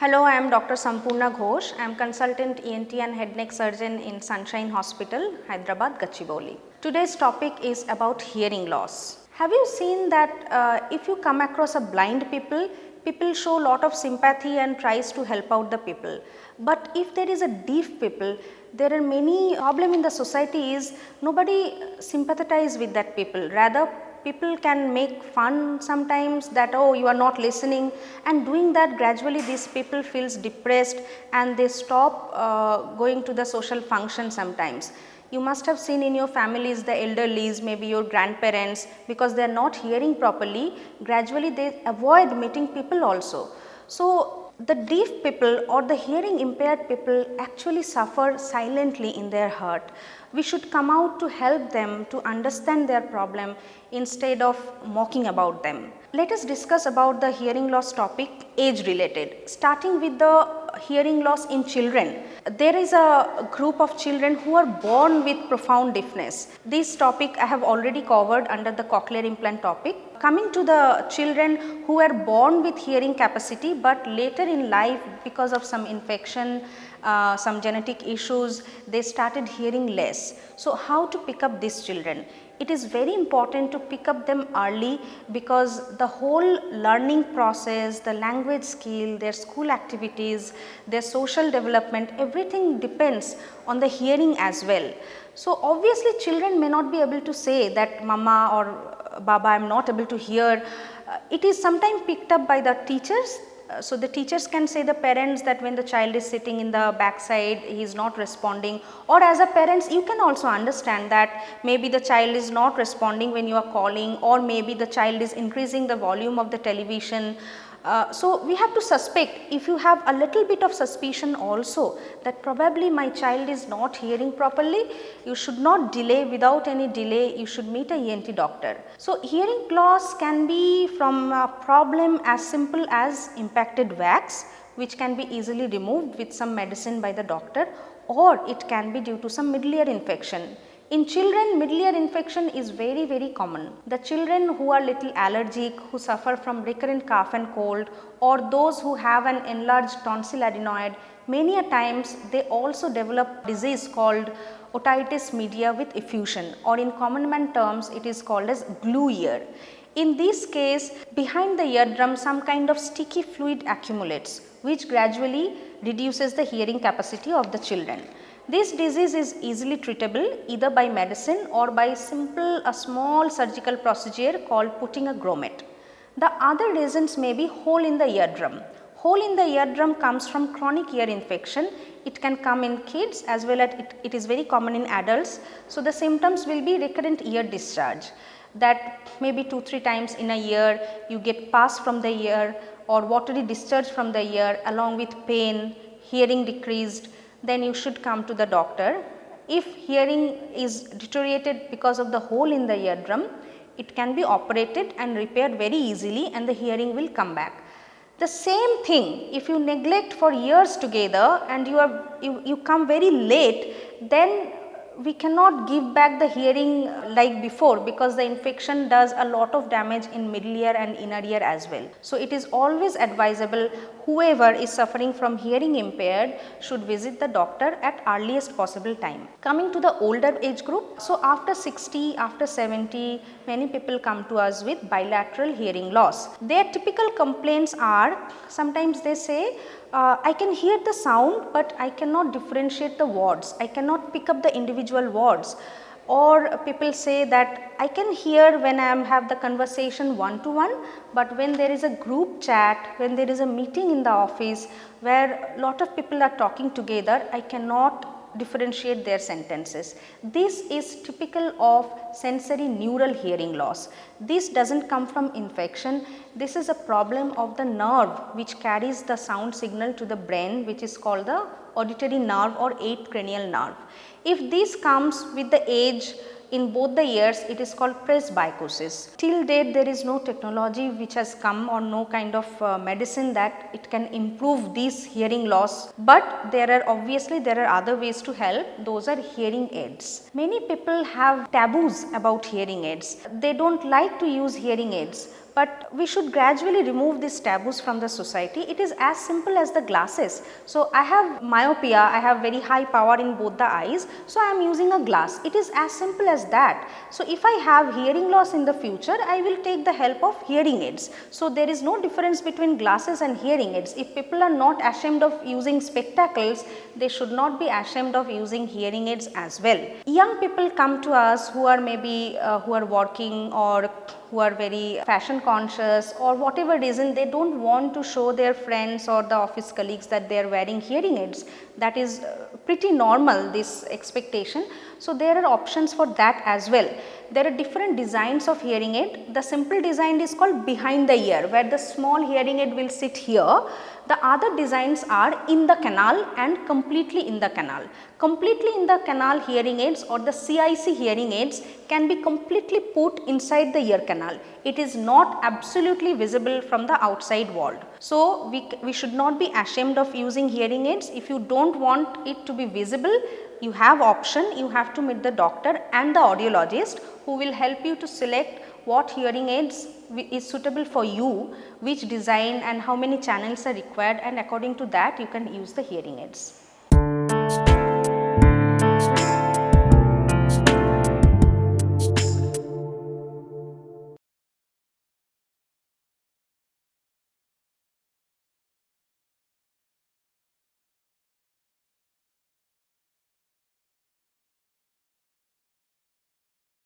Hello, I am Dr. Sampurna Ghosh. I am consultant ENT and head neck surgeon in Sunshine Hospital, Hyderabad, Gachibowli. Today's topic is about hearing loss. Have you seen that if you come across a blind people show lot of sympathy and tries to help out the people. But if there is a deaf people, there are many problem in the society is nobody sympathize with that people. Rather, people can make fun sometimes that, oh, you are not listening, and doing that gradually these people feels depressed and they stop going to the social function sometimes. You must have seen in your families the elderlies, maybe your grandparents, because they are not hearing properly, gradually they avoid meeting people also. So the deaf people or the hearing impaired people actually suffer silently in their heart. We should come out to help them to understand their problem instead of mocking about them. Let us discuss about the hearing loss topic age related, starting with the hearing loss in children. There is a group of children who are born with profound deafness. This topic I have already covered under the cochlear implant topic. Coming to the children who are born with hearing capacity, but later in life because of some infection, some genetic issues, they started hearing less. So how to pick up these children? It is very important to pick up them early because the whole learning process, the language skill, their school activities, their social development, everything depends on the hearing as well. So obviously children may not be able to say that mama or baba, I am not able to hear. It is sometimes picked up by the teachers. So the teachers can say the parents that when the child is sitting in the backside, he is not responding, or as a parents you can also understand that maybe the child is not responding when you are calling, or maybe the child is increasing the volume of the television. So we have to suspect, if you have a little bit of suspicion also that probably my child is not hearing properly, you should not delay. Without any delay you should meet a ENT doctor. So hearing loss can be from a problem as simple as impacted wax, which can be easily removed with some medicine by the doctor, or it can be due to some middle ear infection. In children, middle ear infection is very common. The children who are little allergic, who suffer from recurrent cough and cold, or those who have an enlarged tonsil adenoid, many a times they also develop disease called otitis media with effusion, or in common man terms it is called as glue ear. In this case, behind the eardrum some kind of sticky fluid accumulates, which gradually reduces the hearing capacity of the children. This disease is easily treatable either by medicine or by a small surgical procedure called putting a grommet. The other reasons may be hole in the eardrum. Hole in the eardrum comes from chronic ear infection. It can come in kids as well as it is very common in adults. So the symptoms will be recurrent ear discharge, that maybe 2-3 times in a year you get pus from the ear or watery discharge from the ear along with pain, hearing decreased. Then you should come to the doctor. If hearing is deteriorated because of the hole in the eardrum, it can be operated and repaired very easily and the hearing will come back. The same thing, if you neglect for years together and you come very late, then we cannot give back the hearing like before, because the infection does a lot of damage in middle ear and inner ear as well. So it is always advisable, whoever is suffering from hearing impaired should visit the doctor at earliest possible time. Coming to the older age group, so after 60, after 70, many people come to us with bilateral hearing loss. Their typical complaints are, sometimes they say, I can hear the sound but I cannot differentiate the words, I cannot pick up the individual words. Or people say that I can hear when I have the conversation one-to-one, but when there is a group chat, when there is a meeting in the office where lot of people are talking together, I cannot differentiate their sentences. This is typical of sensory neural hearing loss. This does not come from infection. This is a problem of the nerve which carries the sound signal to the brain, which is called the auditory nerve or 8th cranial nerve. If this comes with the age in both the ears, it is called presbycusis. Till date there is no technology which has come, or no kind of medicine that it can improve this hearing loss, but there are other ways to help. Those are hearing aids. Many people have taboos about hearing aids. They don't like to use hearing aids, but we should gradually remove these taboos from the society. It is as simple as the glasses. So, I have myopia, I have very high power in both the eyes, so I am using a glass. It is as simple as that. So, if I have hearing loss in the future, I will take the help of hearing aids. So, there is no difference between glasses and hearing aids. If people are not ashamed of using spectacles, they should not be ashamed of using hearing aids as well. Young people come to us who are maybe who are working or who are very fashion conscious, or whatever reason, they do not want to show their friends or the office colleagues that they are wearing hearing aids. That is pretty normal, this expectation. So, there are options for that as well. There are different designs of hearing aid. The simple design is called behind the ear, where the small hearing aid will sit here. The other designs are in the canal and completely in the canal. Completely in the canal hearing aids or the CIC hearing aids can be completely put inside the ear canal. It is not absolutely visible from the outside world. So, we should not be ashamed of using hearing aids. If you do not want it to be visible, you have option. You have to meet the doctor and the audiologist who will help you to select what hearing aids is suitable for you, which design and how many channels are required, and according to that you can use the hearing aids.